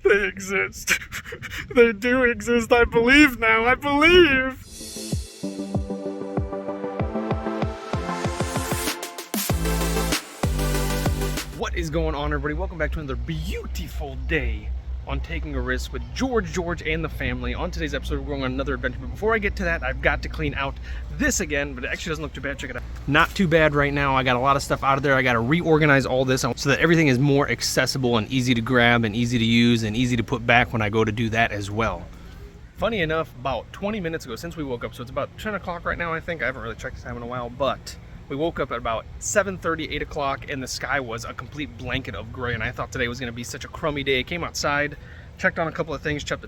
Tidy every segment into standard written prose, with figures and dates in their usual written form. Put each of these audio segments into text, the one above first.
They exist. They do exist. I believe now. I believe. What is going on, everybody? Welcome back to another beautiful day on Taking a Risk with George, and the family. On today's episode, we're going on another adventure. But before I get to that, I've got to clean out this again, but it actually doesn't look too bad. Check it out. Not too bad right now. I got a lot of stuff out of there. I got to reorganize all this so that everything is more accessible and easy to grab and easy to use and easy to put back when I go to do that as well. Funny enough, about 20 minutes ago, since we woke up, so it's about 10 o'clock right now, I think. I haven't really checked the time in a while, but we woke up at about 7:30, 8 o'clock, and the sky was a complete blanket of gray, and I thought today was going to be such a crummy day. I came outside, checked on a couple of things, checked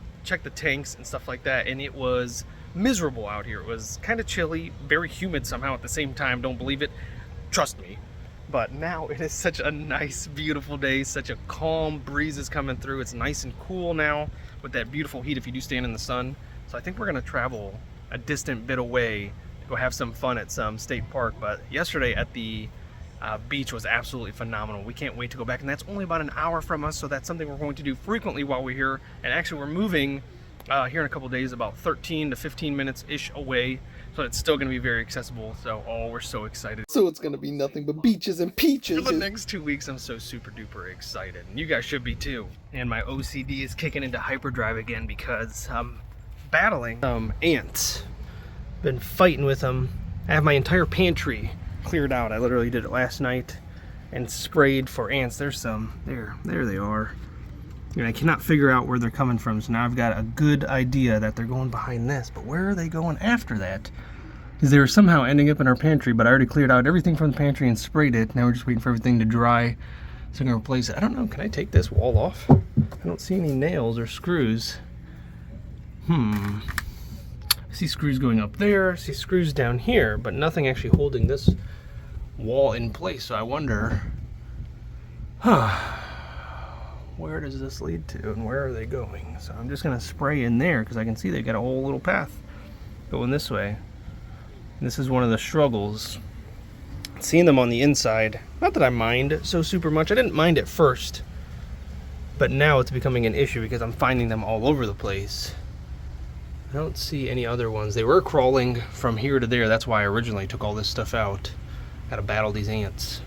the tanks and stuff like that, and it was miserable out here. It was kind of chilly, very humid somehow at the same time. Don't believe it? Trust me. But now it is such a nice, beautiful day, such a calm breeze is coming through. It's nice and cool now with that beautiful heat if you do stand in the sun. So I think we're going to travel a distant bit away to go have some fun at some state park. But yesterday at the beach was absolutely phenomenal. We can't wait to go back, and that's only about an hour from us, so that's something we're going to do frequently while we're here. And actually we're moving here in a couple days, about 13 to 15 minutes ish away, so it's still going to be very accessible. So we're so excited. So it's going to be nothing but beaches and peaches for the next 2 weeks. I'm so super duper excited, and you guys should be too. And my OCD is kicking into hyperdrive again because I'm battling ants. Been fighting with them. I have my entire pantry cleared out. I literally did it last night and sprayed for ants. There's some there they are, and I cannot figure out where they're coming from. So now I've got a good idea that they're going behind this, but where are they going after that? Because they were somehow ending up in our pantry, but I already cleared out everything from the pantry and sprayed it. Now we're just waiting for everything to dry, so I'm gonna replace it. I don't know, can I take this wall off? I don't see any nails or screws. I see screws going up there, I see screws down here, but nothing actually holding this wall in place. So I wonder, where does this lead to and where are they going? So I'm just gonna spray in there because I can see they got a whole little path going this way. And this is one of the struggles, seeing them on the inside. Not that I mind so super much. I didn't mind at first, but now it's becoming an issue because I'm finding them all over the place. I don't see any other ones. They were crawling from here to there. That's why I originally took all this stuff out. Gotta battle these ants.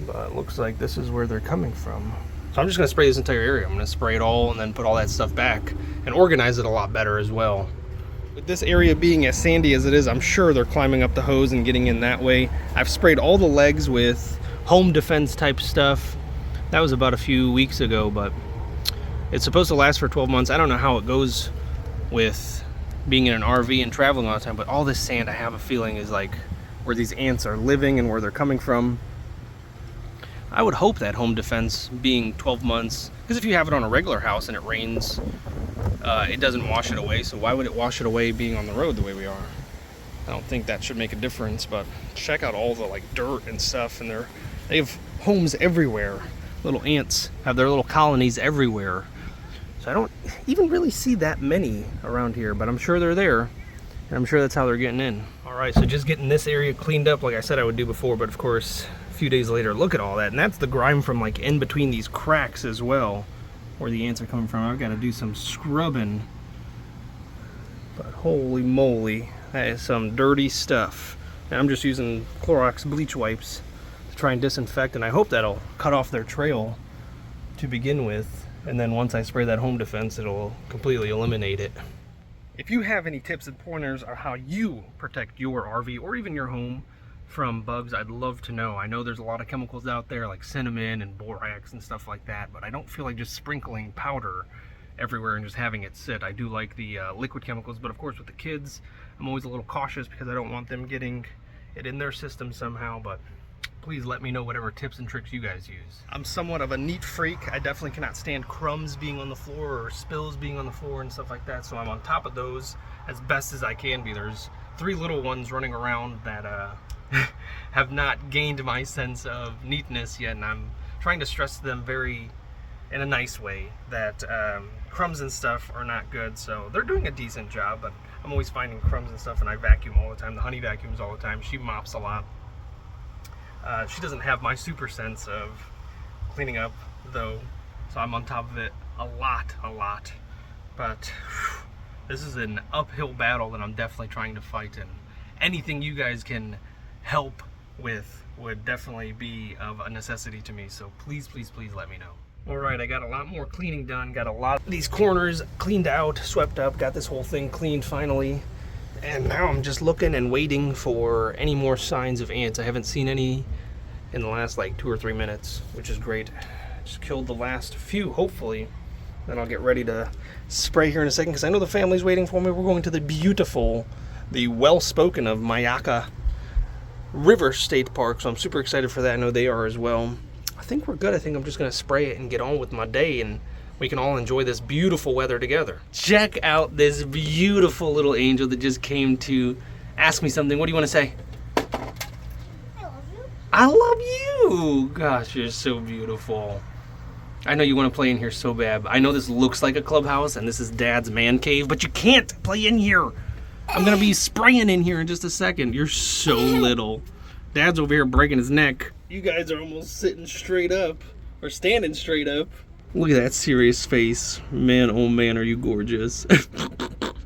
But it looks like this is where they're coming from. So I'm just gonna spray this entire area. I'm gonna spray it all and then put all that stuff back and organize it a lot better as well. With this area being as sandy as it is, I'm sure they're climbing up the hose and getting in that way. I've sprayed all the legs with home defense type stuff. That was about a few weeks ago, but it's supposed to last for 12 months. I don't know how it goes with being in an RV and traveling all the time, but all this sand, I have a feeling, is like where these ants are living and where they're coming from. I would hope that home defense being 12 months, because if you have it on a regular house and it rains, it doesn't wash it away. So why would it wash it away being on the road the way we are? I don't think that should make a difference. But check out all the like dirt and stuff, and they have homes everywhere. Little ants have their little colonies everywhere. So I don't even really see that many around here, but I'm sure they're there, and I'm sure that's how they're getting in. All right, so just getting this area cleaned up like I said I would do before, but of course, a few days later, look at all that. And that's the grime from like in between these cracks as well, where the ants are coming from. I've got to do some scrubbing, but holy moly, that is some dirty stuff. And I'm just using Clorox bleach wipes to try and disinfect, and I hope that'll cut off their trail to begin with. And then once I spray that home defense, it'll completely eliminate it. If you have any tips and pointers on how you protect your RV or even your home from bugs, I'd love to know. I know there's a lot of chemicals out there like cinnamon and borax and stuff like that, but I don't feel like just sprinkling powder everywhere and just having it sit. I do like the liquid chemicals, but of course with the kids, I'm always a little cautious because I don't want them getting it in their system somehow. But please let me know whatever tips and tricks you guys use. I'm somewhat of a neat freak. I definitely cannot stand crumbs being on the floor or spills being on the floor and stuff like that, so I'm on top of those as best as I can be. There's 3 little ones running around that have not gained my sense of neatness yet, and I'm trying to stress to them in a nice way that crumbs and stuff are not good. So they're doing a decent job, but I'm always finding crumbs and stuff, and I vacuum all the time. The honey vacuums all the time. She mops a lot. She doesn't have my super sense of cleaning up, though. So I'm on top of it a lot. But whew, this is an uphill battle that I'm definitely trying to fight, and anything you guys can help with would definitely be of a necessity to me. So please let me know. All right, I got a lot more cleaning done. Got a lot of these corners cleaned out, swept up, got this whole thing cleaned finally. And now I'm just looking and waiting for any more signs of ants. I haven't seen any in the last like 2 or 3 minutes, which is great. Just killed the last few, hopefully. Then I'll get ready to spray here in a second, because I know the family's waiting for me. We're going to the beautiful, the well-spoken of Myakka River State Park, so I'm super excited for that. I know they are as well. I think we're good. I think I'm just going to spray it and get on with my day, and we can all enjoy this beautiful weather together. Check out this beautiful little angel that just came to ask me something. What do you want to say? I love you. I love you. Gosh, you're so beautiful. I know you want to play in here so bad. I know this looks like a clubhouse and this is Dad's man cave, but you can't play in here. I'm going to be spraying in here in just a second. You're so little. Dad's over here breaking his neck. You guys are almost sitting straight up, or standing straight up. Look at that serious face. Man, oh man, are you gorgeous.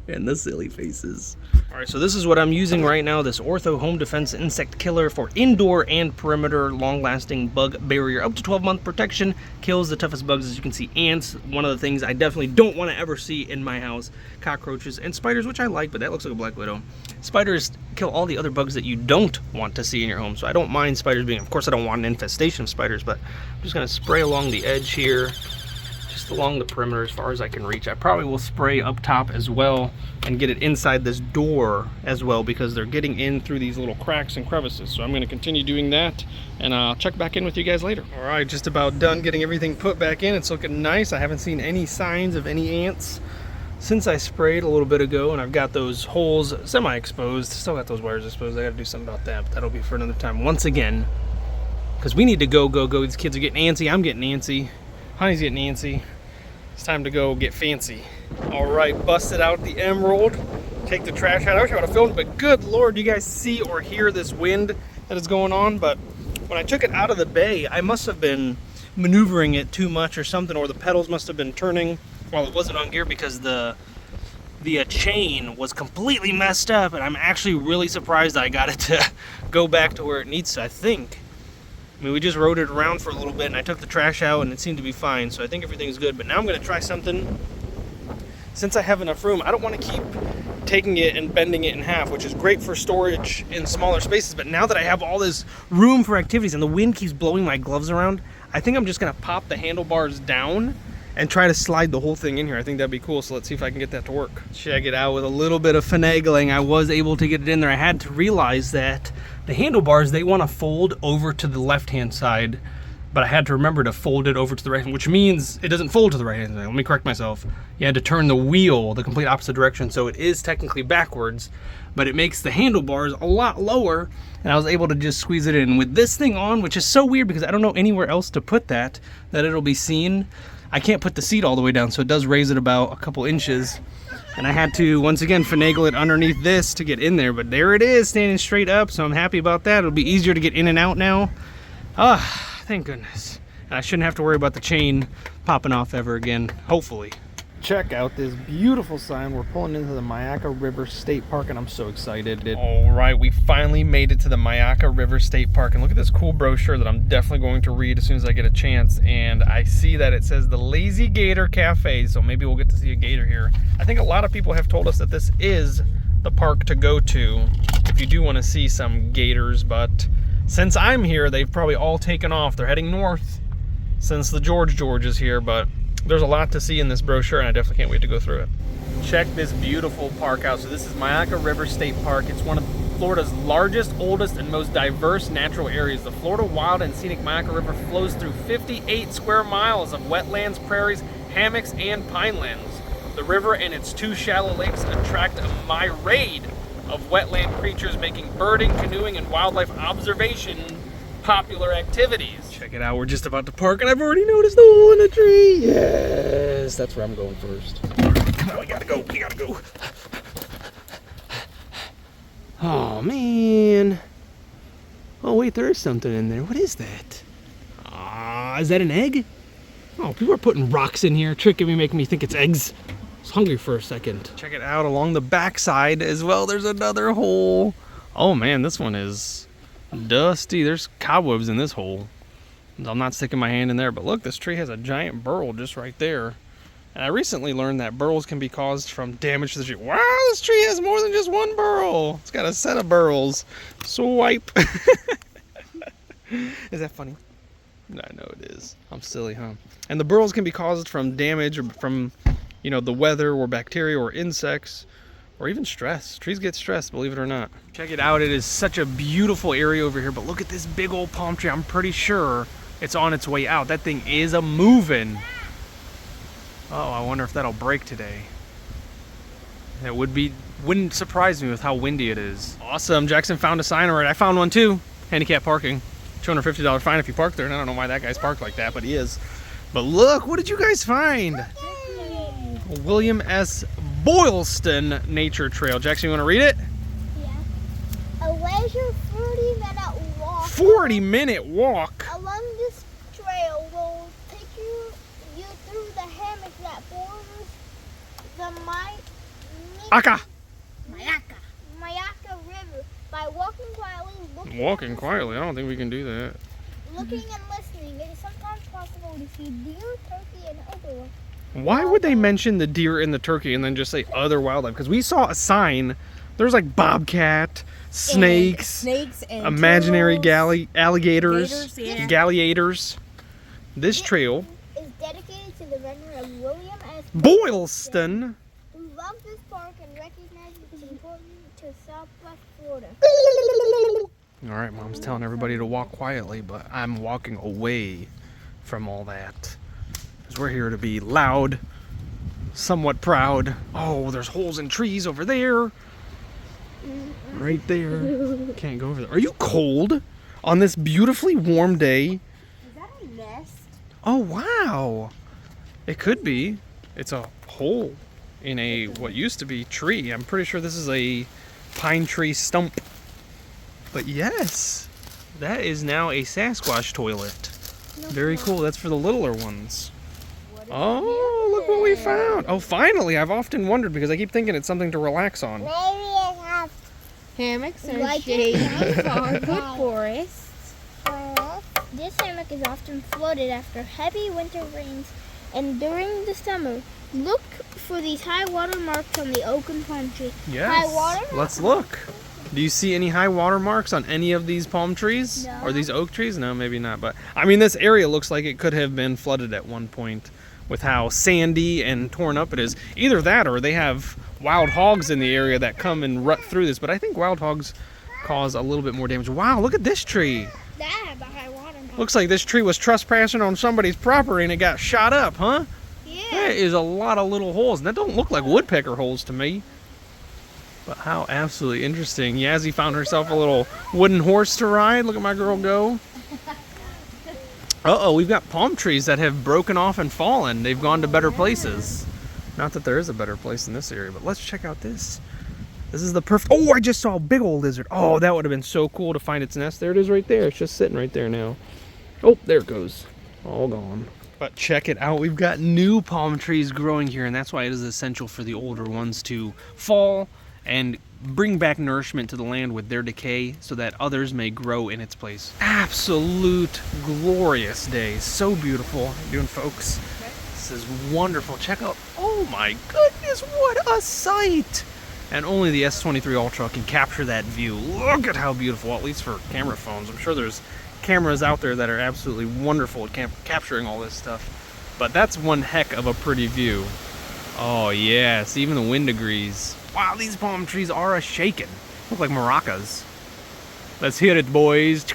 And the silly faces. All right, so this is what I'm using right now, this Ortho Home Defense Insect Killer for indoor and perimeter long-lasting bug barrier. Up to 12-month protection, kills the toughest bugs. As you can see, ants, one of the things I definitely don't want to ever see in my house. Cockroaches and spiders, which I like, but that looks like a black widow. Spiders kill all the other bugs that you don't want to see in your home, so I don't mind spiders being, of course I don't want an infestation of spiders, but I'm just going to spray along the edge here, just along the perimeter as far as I can reach. I probably will spray up top as well and get it inside this door as well, because they're getting in through these little cracks and crevices. So I'm going to continue doing that, and I'll check back in with you guys later. All right, just about done getting everything put back in. It's looking nice. I haven't seen any signs of any ants since I sprayed a little bit ago, and I've got those holes semi-exposed. Still got those wires exposed. I got to do something about that, but that'll be for another time once again, because we need to go. These kids are getting antsy. I'm getting antsy. Honey's getting antsy. It's time to go get fancy. All right, busted out the emerald. Take the trash out. I wish I would have filmed it, but good Lord, you guys see or hear this wind that is going on? But when I took it out of the bay, I must have been maneuvering it too much or something, or the pedals must have been turning while it wasn't on gear, because the chain was completely messed up, and I'm actually really surprised I got it to go back to where it needs to, I think. I mean, we just rode it around for a little bit, and I took the trash out, and it seemed to be fine, so I think everything's good. But now I'm going to try something. Since I have enough room, I don't want to keep taking it and bending it in half, which is great for storage in smaller spaces. But now that I have all this room for activities and the wind keeps blowing my gloves around, I think I'm just going to pop the handlebars down and try to slide the whole thing in here. I think that'd be cool, so let's see if I can get that to work. Check it out. With a little bit of finagling, I was able to get it in there. I had to realize that the handlebars, they want to fold over to the left-hand side, but I had to remember to fold it over to the right, which means it doesn't fold to the right-hand side. Let me correct myself. You had to turn the wheel the complete opposite direction, so it is technically backwards, but it makes the handlebars a lot lower, and I was able to just squeeze it in. With this thing on, which is so weird because I don't know anywhere else to put that it'll be seen, I can't put the seat all the way down, so it does raise it about a couple inches. And I had to, once again, finagle it underneath this to get in there. But there it is, standing straight up, so I'm happy about that. It'll be easier to get in and out now. Ah, thank goodness. And I shouldn't have to worry about the chain popping off ever again, hopefully. Check out this beautiful sign. We're pulling into the Myakka River State Park, and I'm so excited. All right, we finally made it to the Myakka River State Park, and look at this cool brochure that I'm definitely going to read as soon as I get a chance. And I see that it says the Lazy Gator Cafe, so maybe we'll get to see a gator here. I think a lot of people have told us that this is the park to go to if you do want to see some gators, but since I'm here, they've probably all taken off. They're heading north since the George is here, but there's a lot to see in this brochure, and I definitely can't wait to go through it. Check this beautiful park out. So this is Myakka River State Park. It's one of Florida's largest, oldest, and most diverse natural areas. The Florida Wild and Scenic Myakka River flows through 58 square miles of wetlands, prairies, hammocks, and pinelands. The river and its 2 shallow lakes attract a myriad of wetland creatures, making birding, canoeing, and wildlife observation popular activities. Check it out, we're just about to park, and I've already noticed the hole in a tree. Yes, that's where I'm going first. Come on, we gotta go. Oh man. Oh wait, there is something in there. What is that? Is that an egg? Oh, people are putting rocks in here, tricking me, making me think it's eggs. I was hungry for a second. Check it out along the backside as well. There's another hole. Oh man, this one is dusty. There's cobwebs in this hole. I'm not sticking my hand in there, but look, this tree has a giant burl just right there. And I recently learned that burls can be caused from damage to the tree. Wow, this tree has more than just one burl. It's got a set of burls. Swipe. Is that funny? I know it is. I'm silly, huh? And the burls can be caused from damage or from, you know, the weather or bacteria or insects or even stress. Trees get stressed, believe it or not. Check it out. It is such a beautiful area over here, but look at this big old palm tree. I'm pretty sure it's on its way out. That thing is a moving. Oh, I wonder if that'll break today. It wouldn't surprise me with how windy it is. Awesome. Jackson found a sign already. I found one too. Handicap parking. $250 fine if you park there. And I don't know why that guy's parked like that, but he is. But look, what did you guys find? William S. Boylston Nature Trail. Jackson, you want to read it? Yeah. A leisure 40-minute walk. 40-minute walk? Along this trail will take you through the hammock that borders the Myakka River. By walking quietly, Walking quietly? I don't think we can do that. looking and listening, it is sometimes possible to see deer, turkey, and other. Why would they mention the deer and the turkey and then just say other wildlife? Because we saw a sign. There's like bobcat, snakes, and imaginary gators, alligators, yeah. galliators. This trail Is dedicated to the memory of William S. Boylston. who loved this park and recognized its importance to Southwest Florida. All right, Mom's telling everybody to walk quietly, but I'm walking away from all that. Because we're here to be loud, somewhat proud. Oh, there's holes in trees over there. Right there. Can't go over there. Are you cold on this beautifully warm day? Is that a nest? Oh, wow. It could be. It's a hole in a what used to be tree. I'm pretty sure this is a pine tree stump. But yes, that is now a Sasquatch toilet. Very cool. That's for the littler ones. Oh, look what we found. Oh, finally. I've often wondered because I keep thinking it's something to relax on. Maybe it has Hammocks are Like shady it. hardwood forests. This hammock is often flooded after heavy winter rains and during the summer. Look for these high water marks on the oak and palm tree. Yes. High water? Let's look. Do you see any high water marks on any of these palm trees? No. Or these oak trees? No, maybe not. But I mean, this area looks like it could have been flooded at one point with how sandy and torn up it is. Either that or they have wild hogs in the area that come and rut through this. But I think wild hogs cause a little bit more damage. Wow, look at this tree. That had the high water mark. Looks like this tree was trespassing on somebody's property and it got shot up, huh? Yeah. That is a lot of little holes. And that don't look like woodpecker holes to me. But how absolutely interesting. Yazzie found herself a little wooden horse to ride. Look at my girl go. Uh-oh, we've got palm trees that have broken off and fallen. They've gone to better places. Not that there is a better place in this area, but let's check out this. This is the perfect... Oh, I just saw a big old lizard. Oh, that would have been so cool to find its nest. There it is right there. It's just sitting right there now. Oh, there it goes. All gone. But check it out. We've got new palm trees growing here, and that's why it is essential for the older ones to fall and bring back nourishment to the land with their decay so that others may grow in its place. Absolute glorious day. So beautiful. How you doing, folks? This is wonderful. Check out, oh my goodness, what a sight. And only the S23 Ultra can capture that view. Look at how beautiful, well, at least for camera phones. I'm sure there's cameras out there that are absolutely wonderful at capturing all this stuff. But that's one heck of a pretty view. Oh yes, even the wind agrees. Wow, these palm trees are a-shaking. Look like maracas. Let's hit it, boys.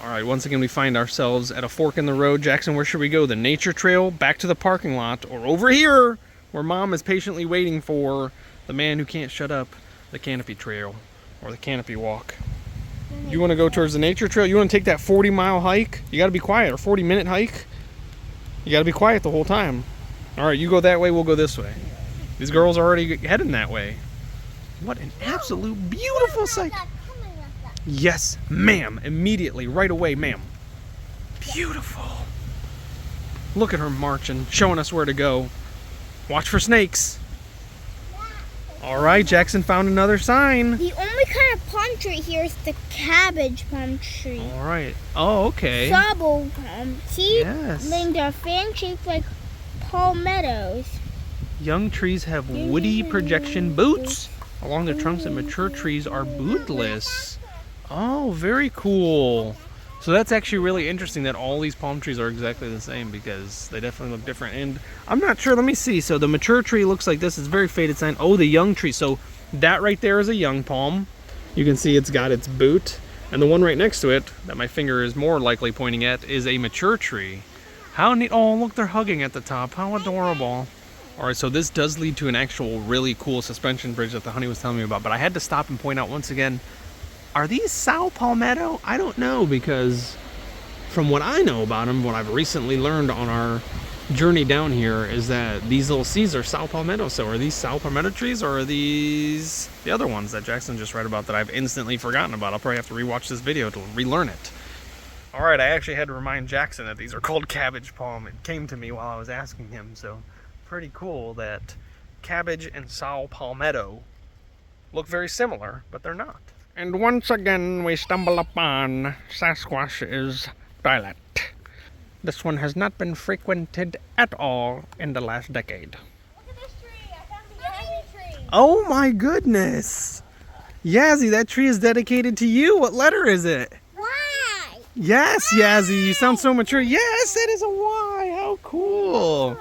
All right, once again, we find ourselves at a fork in the road. Jackson, where should we go? The nature trail, back to the parking lot, or over here, where Mom is patiently waiting for the man who can't shut up, the canopy trail, or the canopy walk. You want to go towards the nature trail? You want to take that 40-mile hike? You got to be quiet, or 40-minute hike? You got to be quiet the whole time. All right, you go that way, we'll go this way. These girls are already heading that way. What an absolute beautiful sight. Yes, ma'am. Immediately, right away, ma'am. Beautiful. Look at her marching, showing us where to go. Watch for snakes. All right, Jackson found another sign. The only kind of palm tree here is the cabbage palm tree. All right. Oh, okay. Sawball palm. See? Yes. They are fan-shaped like palmettos. Young trees have woody projection boots along their trunks, and mature trees are bootless. Oh, very cool. So that's actually really interesting that all these palm trees are exactly the same, because they definitely look different. And I'm not sure, let me see. So the mature tree looks like this. It's very faded sign. Oh, the young tree. So that right there is a young palm. You can see it's got its boot. And the one right next to it, that my finger is more likely pointing at, is a mature tree. How neat. Oh, look, they're hugging at the top. How adorable. All right, so this does lead to an actual really cool suspension bridge that the honey was telling me about. But I had to stop and point out once again, are these Sao Palmetto? I don't know, because from what I know about them, what I've recently learned on our journey down here is that these little seeds are Sao Palmetto. So are these Sao Palmetto trees, or are these the other ones that Jackson just read about that I've instantly forgotten about? I'll probably have to rewatch this video to relearn it. All right, I actually had to remind Jackson that these are called cabbage palm. It came to me while I was asking him, so pretty cool that cabbage and Sao Palmetto look very similar, but they're not. And once again, we stumble upon Sasquatch's toilet. This one has not been frequented at all in the last decade. Look at this tree. I found the Yazzie tree. Oh my goodness! Yazzie, that tree is dedicated to you. What letter is it? Why? Yes, Yazzie, you sound so mature. Yes, that is a Y. How cool.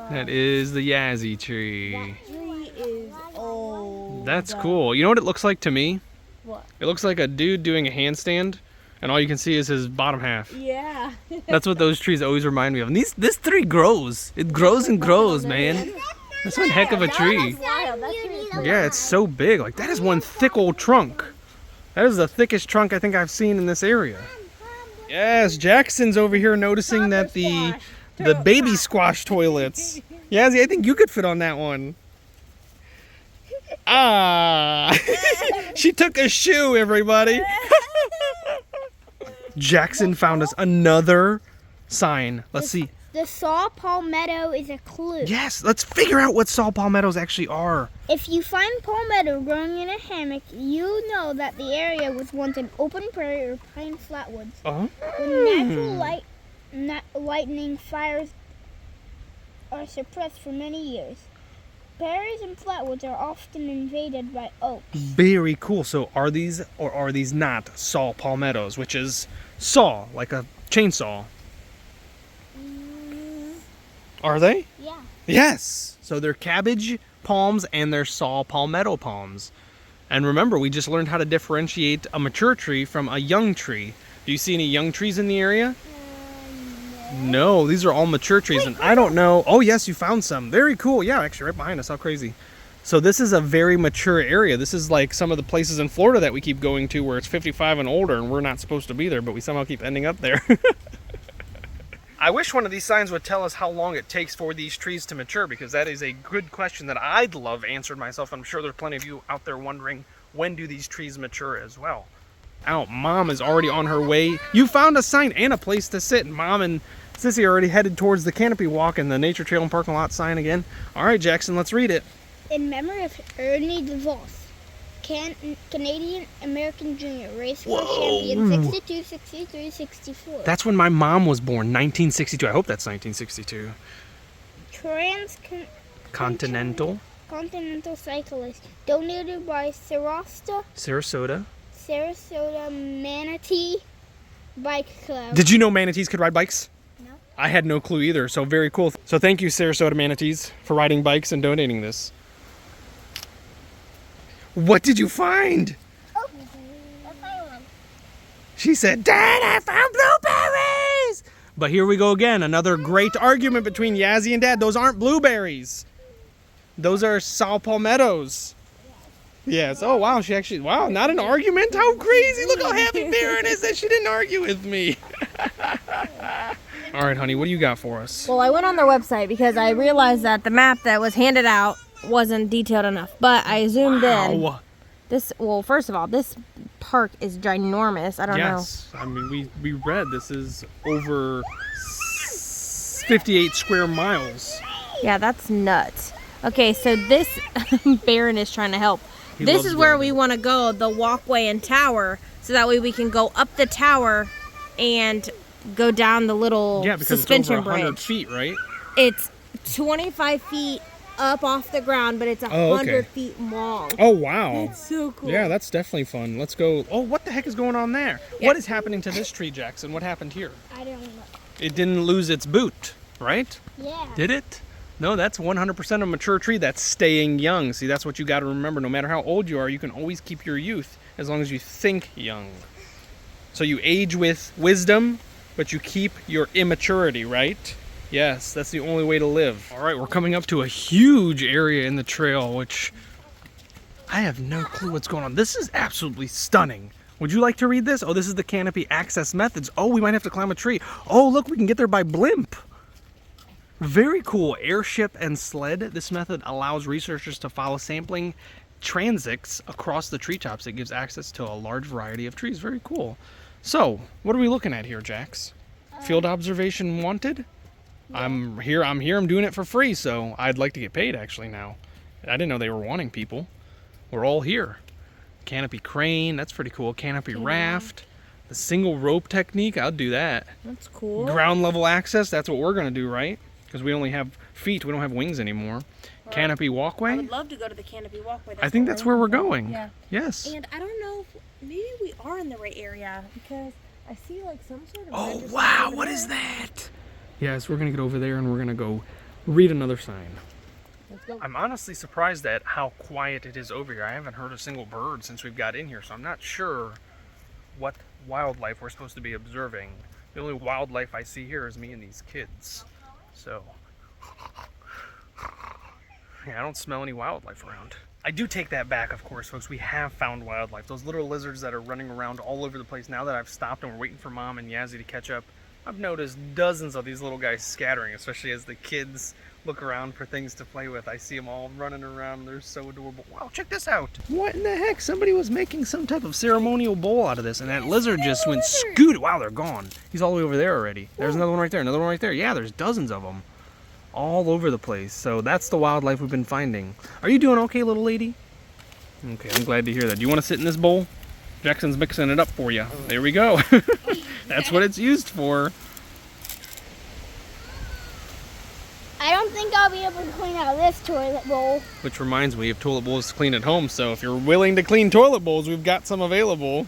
That is the Yazzie tree. That tree is old. That's cool. You know what it looks like to me? What? It looks like a dude doing a handstand, and all you can see is his bottom half. Yeah. That's what those trees always remind me of. And this tree grows. It grows and grows, man. That's one heck of a tree. Wild. That tree is Yeah, it's so big. Like, that is one thick old trunk. That is the thickest trunk I think I've seen in this area. Yes, Jackson's over here noticing that the baby squash toilets. Yazzie, I think you could fit on that one. Ah! She took a shoe, everybody. Jackson found us another sign. Let's see. The saw palmetto is a clue. Yes, let's figure out what saw palmettos actually are. If you find palmetto growing in a hammock, you know that the area was once an open prairie or pine flatwoods. Oh. When natural lightning fires are suppressed for many years, prairies and flatwoods are often invaded by oaks. Very cool. So are these or are these not saw palmettos, which is saw, like a chainsaw? Are they? Yeah. Yes. So they're cabbage palms and they're saw palmetto palms. And remember, we just learned how to differentiate a mature tree from a young tree. Do you see any young trees in the area? No, these are all mature trees. And I don't know. Oh, yes, you found some. Very cool. Yeah, actually right behind us. How crazy. So this is a very mature area. This is like some of the places in Florida that we keep going to where it's 55 and older and we're not supposed to be there, but we somehow keep ending up there. I wish one of these signs would tell us how long it takes for these trees to mature, because that is a good question that I'd love answered myself. I'm sure there's plenty of you out there wondering, when do these trees mature as well? Out, Mom is already on her way. You found a sign and a place to sit. Mom and Sissy are already headed towards the canopy walk and the nature trail and parking lot sign again. All right, Jackson, let's read it. In memory of Ernie DeVos, Canadian-American junior race car champion, 62, 63, 64. That's when my mom was born, 1962. I hope that's 1962. Continental Cyclist, donated by Sarasota Manatee Bike Club. Did you know manatees could ride bikes? No. I had no clue either, so very cool. So thank you, Sarasota Manatees, for riding bikes and donating this. What did you find? Oh, I found one. She said, Dad, I found blueberries! But here we go again, another great argument between Yazzie and Dad. Those aren't blueberries. Those are saw palmettos. Yes. Oh, wow. She actually, wow, not an argument? How crazy. Look how happy Baron is that she didn't argue with me. All right, honey, what do you got for us? Well, I went on their website because I realized that the map that was handed out wasn't detailed enough. But I zoomed in. Wow. Well, first of all, this park is ginormous. I don't know. Yes, I mean we read this is over 58 square miles. Yeah, that's nuts. Okay, so this Baron is trying to help. He This loves is where driving. we want to go, the walkway and tower, so that way we can go up the tower and go down the little Yeah, because suspension it's over 100 bridge. feet, right? It's 25 feet up off the ground, but it's 100 Oh, okay. feet long. Oh, wow. It's so cool. Yeah, that's definitely fun. Let's go. Oh, what the heck is going on there? Yeah. What is happening to this tree, Jackson? What happened here? I don't know. It didn't lose its boot, right? Yeah. Did it? No, that's 100% a mature tree that's staying young. See, that's what you got to remember. No matter how old you are, you can always keep your youth as long as you think young. So you age with wisdom, but you keep your immaturity, right? Yes, that's the only way to live. All right, we're coming up to a huge area in the trail, which I have no clue what's going on. This is absolutely stunning. Would you like to read this? Oh, this is the canopy access methods. Oh, we might have to climb a tree. Oh, look, we can get there by blimp. Very cool. Airship and sled. This method allows researchers to follow sampling transects across the treetops. It gives access to a large variety of trees. Very cool. So, what are we looking at here, Jax? Field observation wanted? Yeah. I'm here. I'm doing it for free, so I'd like to get paid actually now. I didn't know they were wanting people. We're all here. Canopy crane, that's pretty cool. Canopy raft. The single rope technique, I'll do that. That's cool. Ground level access, that's what we're gonna do, right? Because we only have feet, we don't have wings anymore. Canopy I walkway. would love to go to the canopy walkway. I think that's where we're going. Yeah. Yes. And I don't know if maybe we are in the right area because I see like some sort of. Oh register wow, over what there. is that? Yes, we're gonna get over there and we're gonna go read another sign. Let's go. I'm honestly surprised at how quiet it is over here. I haven't heard a single bird since we've got in here, so I'm not sure what wildlife we're supposed to be observing. The only wildlife I see here is me and these kids. So, yeah, I don't smell any wildlife around. I do take that back, of course, folks. We have found wildlife. Those little lizards that are running around all over the place. Now that I've stopped and we're waiting for Mom and Yazzie to catch up, I've noticed dozens of these little guys scattering, especially as the kids look around for things to play with. I see them all running around. They're so adorable. Wow, check this out. What in the heck? Somebody was making some type of ceremonial bowl out of this, and that lizard just went scoot. Wow, they're gone. He's all the way over there already. There's another one right there, another one right there. Yeah, there's dozens of them all over the place. So that's the wildlife we've been finding. Are you doing okay, little lady? Okay, I'm glad to hear that. Do you want to sit in this bowl? Jackson's mixing it up for you. There we go. That's what it's used for. I don't think I'll be able to clean out this toilet bowl. Which reminds me, of toilet bowls to clean at home. So if you're willing to clean toilet bowls, we've got some available.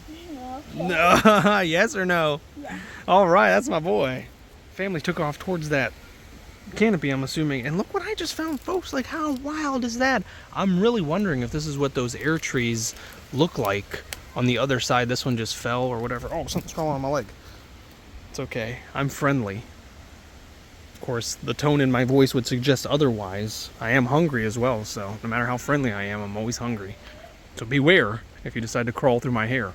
Okay. No, yes or no? Yeah. All right, that's my boy. Family took off towards that canopy, I'm assuming. And look what I just found, folks. Like, how wild is that? I'm really wondering if this is what those air trees look like on the other side. This one just fell or whatever. Oh, something's crawling on my leg. It's okay. I'm friendly. Of course, the tone in my voice would suggest otherwise. I am hungry as well, so no matter how friendly I am, I'm always hungry. So beware if you decide to crawl through my hair.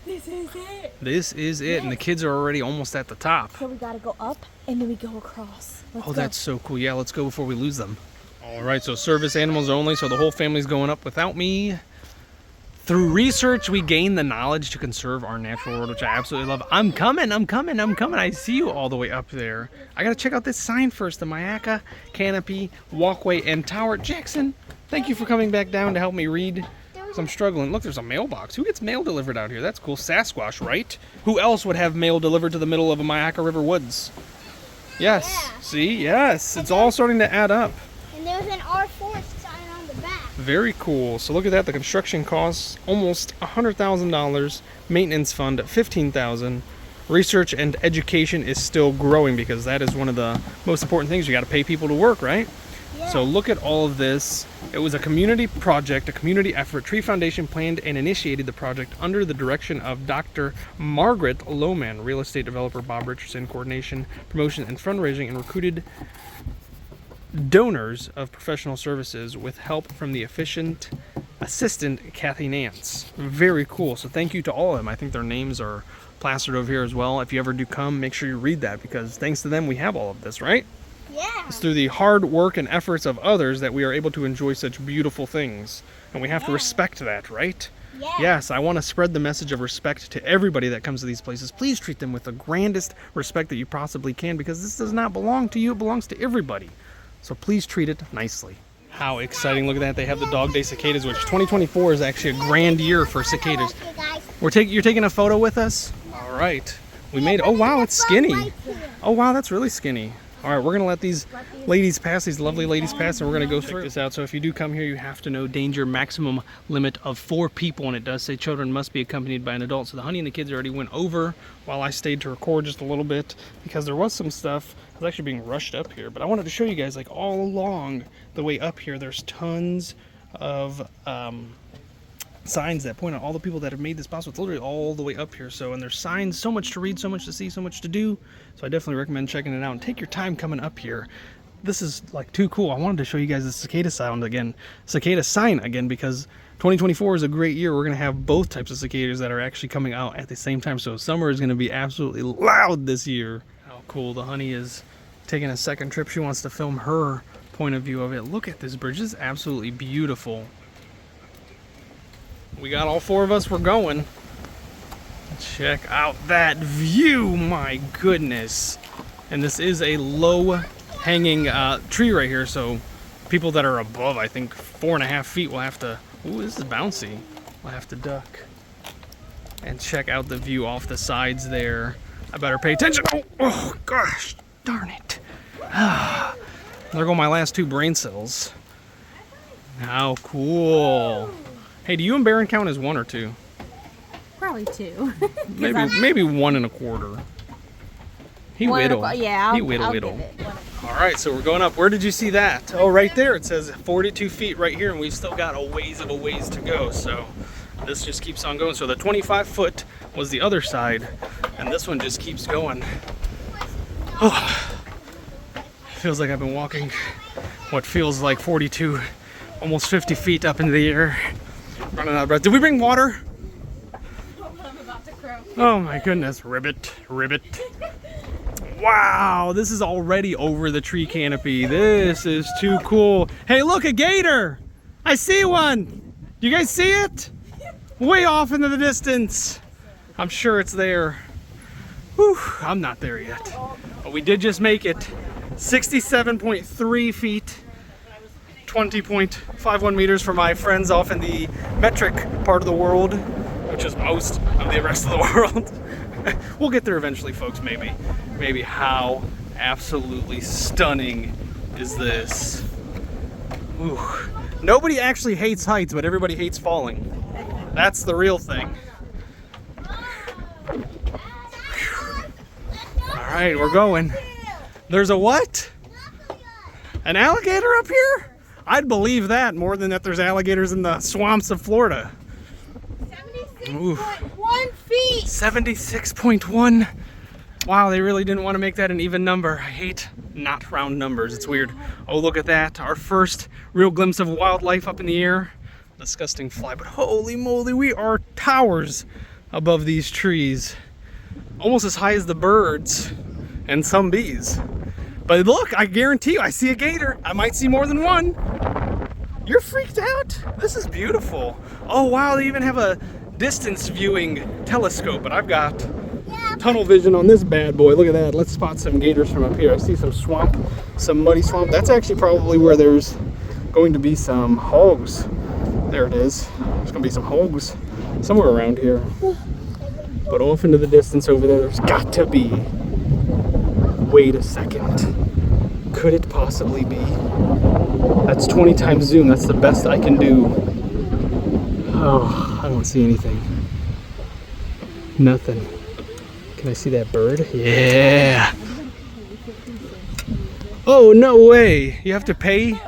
This is it. This is it, and the kids are already almost at the top. So we gotta go up and then we go across. Let's Oh, go. that's so cool. Yeah, let's go before we lose them. All right, so service animals only, so the whole family's going up without me. Through research, we gain the knowledge to conserve our natural world, which I absolutely love. I'm coming. I see you all the way up there. I gotta check out this sign first, the Myakka Canopy Walkway and Tower. Jackson, thank you for coming back down to help me read. 'Cause I'm struggling. Look, there's a mailbox. Who gets mail delivered out here? That's cool. Sasquatch, right? Who else would have mail delivered to the middle of a Myakka River woods? Yes. Yeah. See? Yes. It's all starting to add up. And there's an R-Forest sign on the back. Very cool. So look at that. The construction costs almost $100,000. Maintenance fund at $15,000. Research and education is still growing because that is one of the most important things. You got to pay people to work, right? Yeah. So look at all of this. It was a community project, a community effort. Tree Foundation planned and initiated the project under the direction of Dr. Margaret Lohman, real estate developer Bob Richardson, coordination, promotion, and fundraising, and recruited donors of professional services with help from the efficient assistant Kathy Nance. Very cool. So thank you to all of them. I think their names are plastered over here as well. If you ever do come, make sure you read that because thanks to them we have all of this, right? Yeah. It's through the hard work and efforts of others that we are able to enjoy such beautiful things. And we have to Yeah. respect that, right? Yes, I want to spread the message of respect to everybody that comes to these places. Please treat them with the grandest respect that you possibly can, because this does not belong to you, it belongs to everybody. So please treat it nicely. How exciting, look at that. They have the Dog Day cicadas, which 2024 is actually a grand year for cicadas. You're taking a photo with us? All right. We made, oh wow, it's skinny. Oh wow, that's really skinny. All right, we're gonna let these ladies pass, these lovely ladies pass, and we're gonna go through this out. So if you do come here, you have to know danger maximum limit of 4 people, and it does say children must be accompanied by an adult. So the honey and the kids already went over while I stayed to record just a little bit, because there was some stuff. I was actually being rushed up here, but I wanted to show you guys, like, all along the way up here, there's tons of signs that point out all the people that have made this possible. It's literally all the way up here. So, and there's signs, so much to read, so much to see, so much to do. So I definitely recommend checking it out, and take your time coming up here. This is like too cool. I wanted to show you guys the cicada sign again, because 2024 is a great year. We're going to have both types of cicadas that are actually coming out at the same time. So summer is going to be absolutely loud this year. How cool. The honey is taking a second trip. She wants to film her point of view of it. Look at this bridge. This is absolutely beautiful. We got all 4 of us, we're going. Check out that view, my goodness. And this is a low hanging tree right here, so people that are above, I think 4.5 feet will have to, ooh, this is bouncy, will have to duck. And check out the view off the sides there. I better pay attention. Oh gosh, darn it. There go my last 2 brain cells. How cool. Hey, do you and Baron count as 1 or 2? Probably 2. maybe 1 1/4. He whittle. Yeah, He whittle. All right, so we're going up. Where did you see that? Oh, right there. It says 42 feet right here, and we've still got a ways to go. So this just keeps on going. So the 25 foot was the other side, and this one just keeps going. Oh, feels like I've been walking what feels like 42, almost 50 feet up into the air. Running out of breath. Did we bring water? I'm about to crow. Oh my goodness. Ribbit. Wow, this is already over the tree canopy. This is too cool. Hey, look, a gator. I see one. You guys see it? Way off into the distance. I'm sure it's there. Whew, I'm not there yet. But we did just make it. 67.3 feet. 20.51 meters for my friends off in the metric part of the world, which is most of the rest of the world. We'll get there eventually, folks, maybe. Maybe. How absolutely stunning is this? Ooh. Nobody actually hates heights, but everybody hates falling. That's the real thing. All right, we're going. There's a what? An alligator up here? I'd believe that more than that there's alligators in the swamps of Florida. 76.1 feet. 76.1. Wow, they really didn't want to make that an even number. I hate not round numbers. It's weird. Oh, look at that. Our first real glimpse of wildlife up in the air. Disgusting fly, but holy moly, we are towers above these trees. Almost as high as the birds and some bees. But look, I guarantee you, I see a gator. I might see more than one. You're freaked out? This is beautiful. Oh wow, they even have a distance viewing telescope, but I've got tunnel vision on this bad boy. Look at that. Let's spot some gators from up here. I see some swamp, some muddy swamp. That's actually probably where there's going to be some hogs. There it is. There's gonna be some hogs somewhere around here. But off into the distance over there, there's got to be. Wait a second. Could it possibly be? That's 20 times zoom. That's the best I can do. Oh, I don't see anything. Nothing. Can I see that bird? Yeah. Oh, no way. You have to pay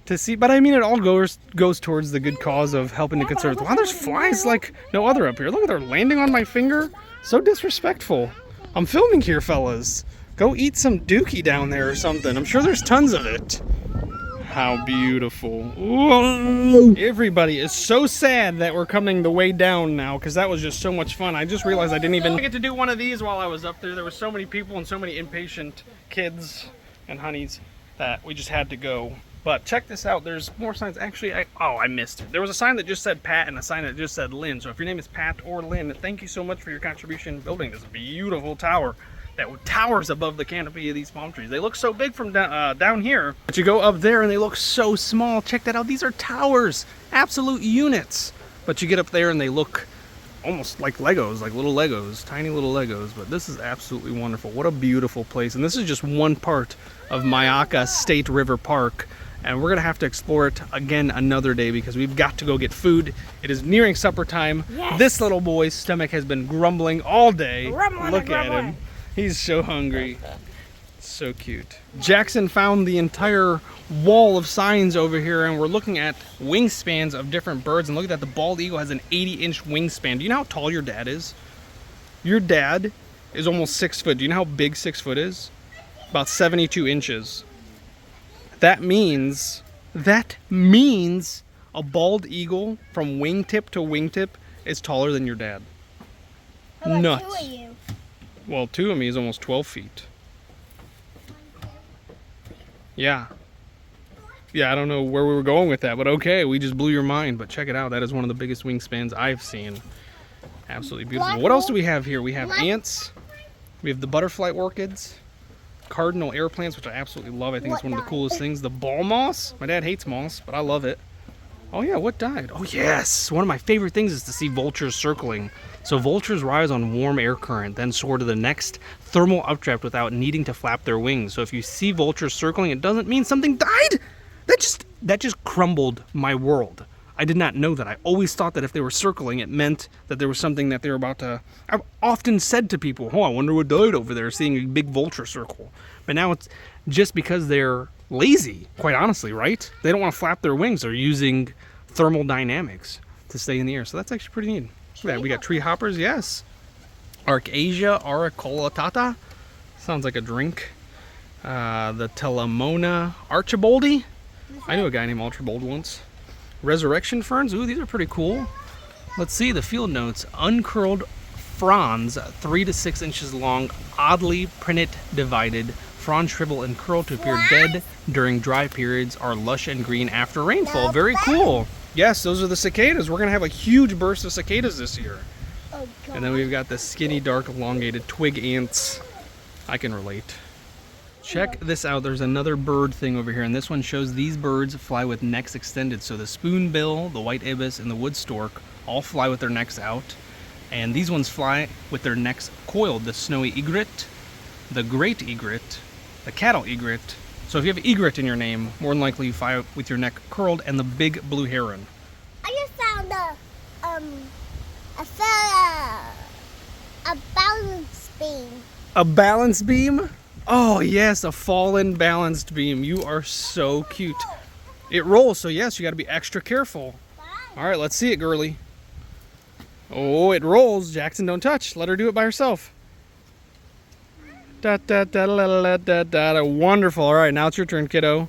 to see. But I mean, it all goes towards the good cause of helping to conserve. Wow, there's flies like no other up here. Look, they're landing on my finger. So disrespectful. I'm filming here, fellas. Go eat some dookie down there or something. I'm sure there's tons of it. How beautiful. Whoa. Everybody is so sad that we're coming the way down now, because that was just so much fun. I just realized I didn't even get to do one of these while I was up there. There were so many people and so many impatient kids and honeys that we just had to go. But check this out. There's more signs. Actually, I missed it. There was a sign that just said Pat and a sign that just said Lynn. So if your name is Pat or Lynn, thank you so much for your contribution in building this beautiful tower that towers above the canopy of these palm trees. They look so big from down here, but you go up there and they look so small. Check that out. These are towers, absolute units. But you get up there and they look almost like Legos, like little Legos, tiny little Legos. But this is absolutely wonderful. What a beautiful place. And this is just one part of Myakka State River Park. And we're gonna have to explore it again another day because we've got to go get food. It is nearing supper time. Yes. This little boy's stomach has been grumbling all day. Look at him. He's so hungry. So cute. Jackson found the entire wall of signs over here, and we're looking at wingspans of different birds. And look at that, the bald eagle has an 80-inch wingspan. Do you know how tall your dad is? Your dad is almost 6 foot. Do you know how big 6 foot is? About 72 inches. That means a bald eagle from wingtip to wingtip is taller than your dad. How about Nuts. 2 of you? Well, 2 of me is almost 12 feet. Yeah. Yeah, I don't know where we were going with that, but okay, we just blew your mind. But check it out. That is one of the biggest wingspans I've seen. Absolutely beautiful. What else do we have here? We have ants. We have the butterfly orchids. Cardinal air plants, which I absolutely love. I think it's one of the coolest things. The ball moss. My dad hates moss, but I love it. Oh yeah, what died? Oh yes! One of my favorite things is to see vultures circling. So vultures rise on warm air current, then soar to the next thermal updraft without needing to flap their wings. So if you see vultures circling, it doesn't mean something died. That just crumbled my world. I did not know that. I always thought that if they were circling, it meant that there was something that they were about to... I've often said to people, oh, I wonder what died over there, seeing a big vulture circle. But now it's just because they're lazy, quite honestly, right? They don't want to flap their wings. They're using thermal dynamics to stay in the air. So that's actually pretty neat. Look at that. We got tree hoppers, yes. Arcasia auriculatata. Sounds like a drink. The Telamona archibaldi. I knew a guy named Archibald once. Resurrection ferns. Ooh, these are pretty cool. Let's see the field notes. Uncurled fronds, 3 to 6 inches long, oddly pinnate divided. Fronds shrivel and curl to appear dead during dry periods, are lush and green after rainfall. Very cool. Yes, those are the cicadas. We're going to have a huge burst of cicadas this year. Oh, God. And then we've got the skinny, dark, elongated twig ants. I can relate. Check this out. There's another bird thing over here, and this one shows these birds fly with necks extended. So the spoonbill, the white ibis, and the wood stork all fly with their necks out. And these ones fly with their necks coiled. The snowy egret, the great egret, the cattle egret. So if you have egret in your name, more than likely you fly with your neck curled, and the big blue heron. I just found a balance beam. A balance beam? Oh yes, a fallen balanced beam. You are so cute. It rolls, so yes, you got to be extra careful. All right, let's see it, girly. Oh, it rolls. Jackson, don't touch. Let her do it by herself. Da da da da da da da. Wonderful. All right, now it's your turn, kiddo.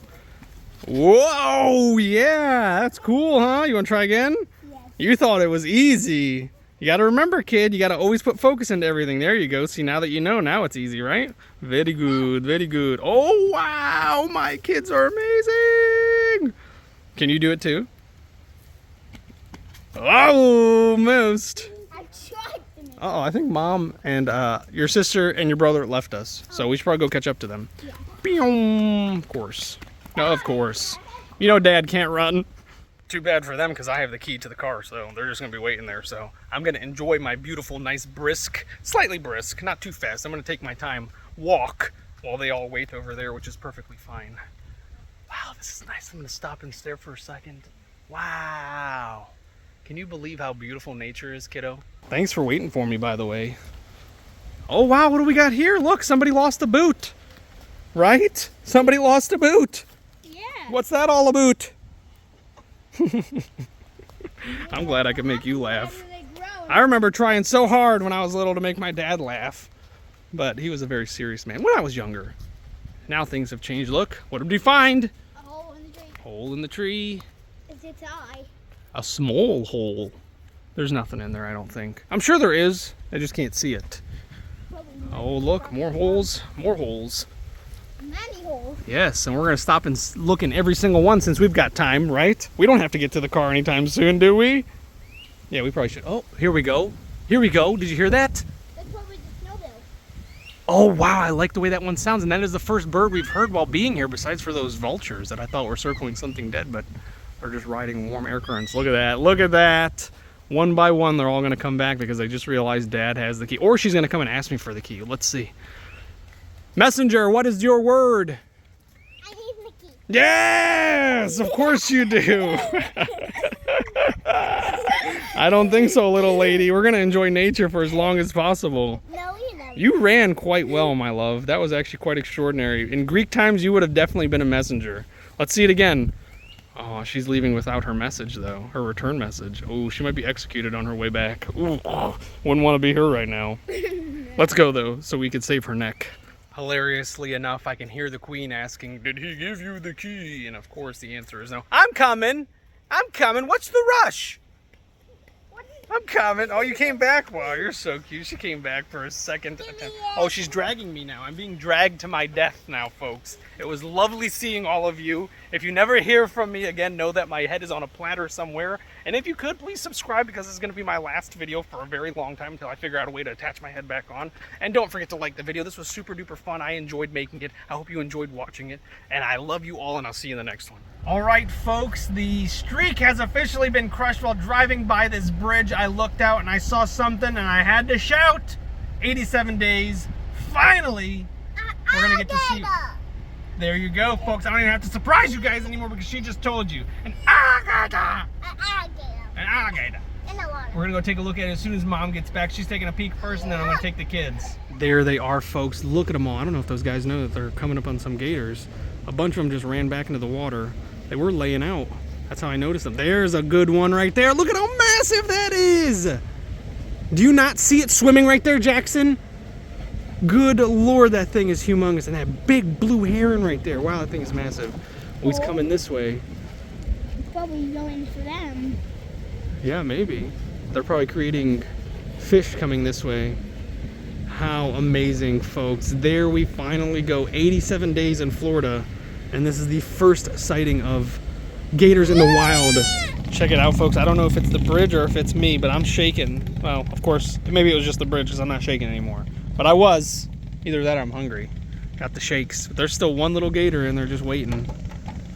Whoa, yeah, that's cool, huh? You want to try again? Yes. You thought it was easy. You got to remember, kid, you got to always put focus into everything. There you go. See, now that you know, now it's easy, right? Very good, very good. Oh, wow, my kids are amazing. Can you do it too? Almost. I tried to make Uh-oh, I think Mom and your sister and your brother left us. So we should probably go catch up to them. Yeah. Pew! Of course. No, of course. You know Dad can't run. Too bad for them because I have the key to the car, so they're just going to be waiting there. So I'm going to enjoy my beautiful, nice, brisk, slightly brisk, not too fast. I'm going to take my time, walk, while they all wait over there, which is perfectly fine. Wow, this is nice. I'm going to stop and stare for a second. Wow. Can you believe how beautiful nature is, kiddo? Thanks for waiting for me, by the way. Oh, wow, what do we got here? Look, somebody lost a boot. Right? Somebody lost a boot. Yeah. What's that all about? I'm glad I could make you laugh. I remember trying so hard when I was little to make my dad laugh. But he was a very serious man when I was younger. Now things have changed. Look, what did we find? A hole in the tree. Hole in the tree. It's its eye. A small hole. There's nothing in there, I don't think. I'm sure there is. I just can't see it. Oh, look, more holes. More holes. Many holes. Yes, and we're going to stop and look in every single one since we've got time, right? We don't have to get to the car anytime soon, do we? Yeah, we probably should. Oh, here we go. Here we go. Did you hear that? That's probably the snowbill. Oh, wow. I like the way that one sounds. And that is the first bird we've heard while being here, besides for those vultures that I thought were circling something dead, but they're just riding warm air currents. Look at that. Look at that. One by one, they're all going to come back because they just realized Dad has the key. Or she's going to come and ask me for the key. Let's see. Messenger, what is your word? I need the key. Yes, of course you do. I don't think so, little lady. We're going to enjoy nature for as long as possible. No, you never. You ran quite well, my love. That was actually quite extraordinary. In Greek times, you would have definitely been a messenger. Let's see it again. Oh, she's leaving without her message, though. Her return message. Oh, she might be executed on her way back. Ooh, wouldn't want to be her right now. Let's go, though, so we could save her neck. Hilariously enough, I can hear the queen asking, did he give you the key? And of course the answer is no. I'm coming. I'm coming. What's the rush? I'm coming. Oh, you came back? Wow, you're so cute. She came back for a second attempt. Oh, she's dragging me now. I'm being dragged to my death now, folks. It was lovely seeing all of you. If you never hear from me again, know that my head is on a platter somewhere. And if you could, please subscribe because this is going to be my last video for a very long time until I figure out a way to attach my head back on. And don't forget to like the video. This was super duper fun. I enjoyed making it. I hope you enjoyed watching it. And I love you all, and I'll see you in the next one. All right, folks, the streak has officially been crushed. While driving by this bridge, I looked out and I saw something and I had to shout. 87 days. Finally, we're going to get to see. There you go, folks. I don't even have to surprise you guys anymore because she just told you. An alligator. An alligator. In the water. We're going to go take a look at it as soon as Mom gets back. She's taking a peek first, and then I'm going to take the kids. There they are, folks. Look at them all. I don't know if those guys know that they're coming up on some gators. A bunch of them just ran back into the water. They were laying out. That's how I noticed them. There's a good one right there. Look at how massive that is. Do you not see it swimming right there, Jackson? Good Lord, that thing is humongous. And that big blue heron right there. Wow, that thing is massive. Oh, he's coming this way. He's probably going for them. Yeah, maybe. They're probably creating fish coming this way. How amazing, folks. There we finally go. 87 days in Florida. And this is the first sighting of gators in the wild. Check it out, folks. I don't know if it's the bridge or if it's me, but I'm shaking. Well, of course, maybe it was just the bridge because I'm not shaking anymore. But I was. Either that or I'm hungry. Got the shakes. But there's still one little gator in there just waiting.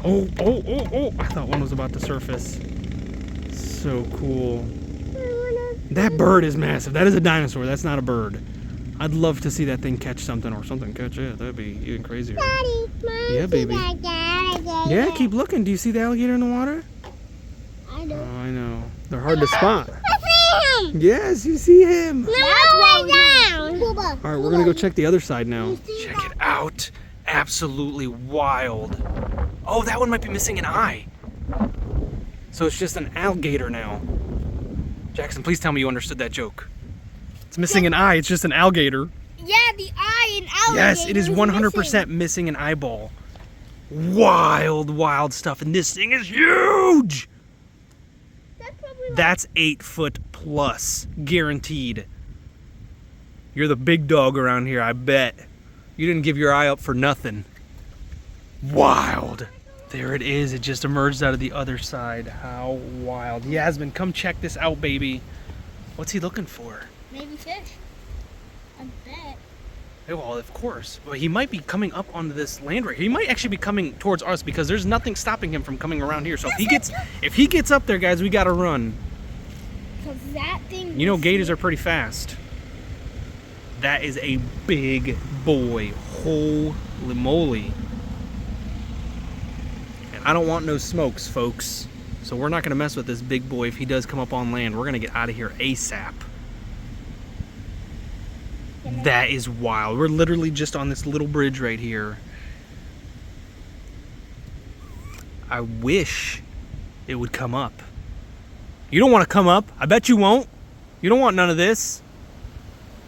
Oh, oh, oh, oh. I thought one was about to surface. So cool. That bird is massive. That is a dinosaur. That's not a bird. I'd love to see that thing catch something or something catch it. That'd be even crazier. Daddy, Mom, yeah, baby. Yeah, keep looking. Do you see the alligator in the water? I do. Oh, I know. They're hard to spot. I see him. Yes, you see him. No, way down. All right, we're going to go check the other side now. Check it out. Absolutely wild. Oh, that one might be missing an eye. So it's just an alligator now. Jackson, please tell me you understood that joke. It's missing an eye. It's just an alligator. Yeah, the eye and alligator. Yes, it is 100% missing an eyeball. Wild, wild stuff. And this thing is huge. That's 8 foot plus, guaranteed. You're the big dog around here, I bet. You didn't give your eye up for nothing. Wild. There it is. It just emerged out of the other side. How wild. Yasmin, come check this out, baby. What's he looking for? Maybe fish. I bet. Oh, well, of course. Well, he might be coming up onto this land right here. He might actually be coming towards us because there's nothing stopping him from coming around here. So if he gets up there, guys, we gotta run. Because that thing. You know, gators are pretty fast. That is a big boy. Holy moly. And I don't want no smokes, folks. So we're not gonna mess with this big boy. If he does come up on land, we're gonna get out of here ASAP. That is wild. We're literally just on this little bridge right here. I wish it would come up. You don't want to come up. I bet you won't. You don't want none of this.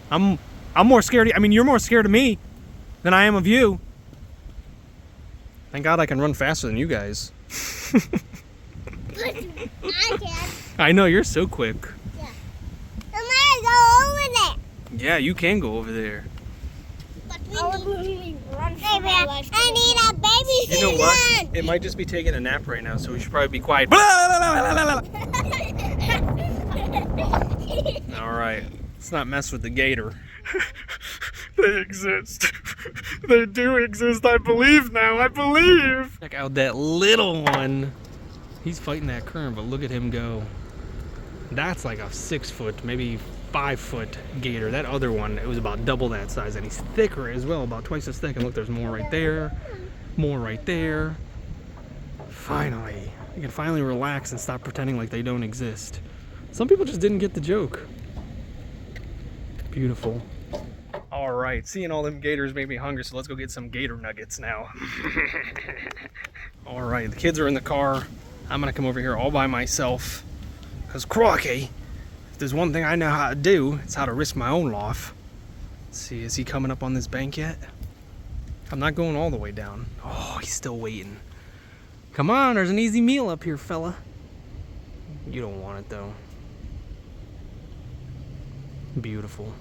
I'm more scared. I mean, you're more scared of me than I am of you. Thank God I can run faster than you guys. I can. I know, you're so quick. Yeah. I'm gonna go over there. Yeah, you can go over there. But we need run. Hey, man. life. I need a baby. You know what? It might just be taking a nap right now, so we should probably be quiet. All right, let's not mess with the gator. They exist. They do exist. I believe now. I believe. Check out that little one. He's fighting that current, but look at him go. That's like a 6 foot, maybe 5 foot gator. That other one, it was about double that size, and he's thicker as well, about twice as thick. And look, there's more right there, more right there. Finally, you can finally relax and stop pretending like they don't exist. Some people just didn't get the joke. Beautiful. All right, seeing all them gators made me hungry, so let's go get some gator nuggets now. All right, the kids are in the car. I'm gonna come over here all by myself. Because crocky, if there's one thing I know how to do, it's how to risk my own life. Let's see, is he coming up on this bank yet? I'm not going all the way down. Oh, he's still waiting. Come on, there's an easy meal up here, fella. You don't want it though. Beautiful.